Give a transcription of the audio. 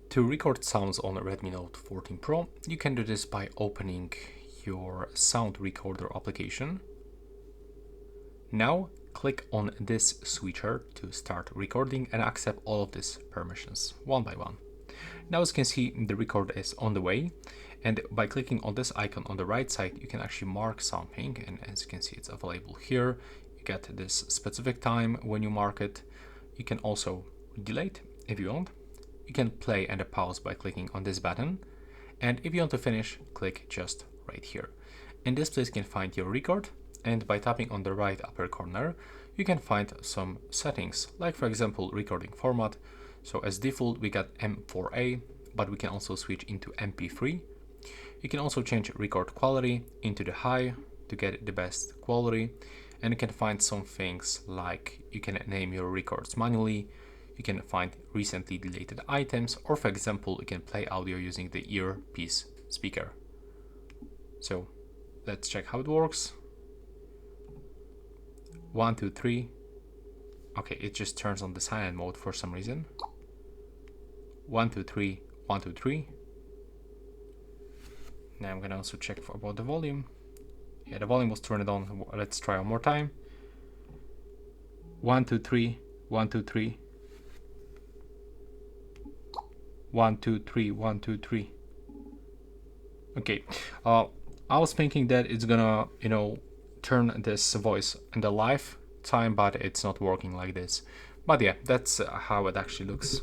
To record sounds on a Redmi Note 14 Pro, you can do this by opening your sound recorder application. Now click on this switcher to start recording and accept all of these permissions one by one. Now as you can see, the record is on the way, and by clicking on this icon on the right side you can actually mark something, and as you can see it's available here. You get this specific time when you mark it. You can also delay it if you want. You can play and pause by clicking on this button, and if you want to finish, click just right here. In this place you can find your record, and by tapping on the right upper corner you can find some settings, like for example recording format. So as default we got M4A, but we can also switch into MP3. You can also change record quality into the high to get the best quality, and you can find some things like you can name your records manually. You can find recently deleted items, or for example, you can play audio using the earpiece speaker. So let's check how it works. 1, 2, 3. Okay, it just turns on the silent mode for some reason. 1, 2, 3, 1, 2, 3. Now I'm gonna also check about the volume. Yeah, the volume was turned on. Let's try one more time. 1, 2, 3, 1, 2, 3. 1, 2, 3, 1, 2, 3. Okay, I was thinking that it's gonna, turn this voice in the live time, but it's not working like this. But yeah, that's how it actually looks.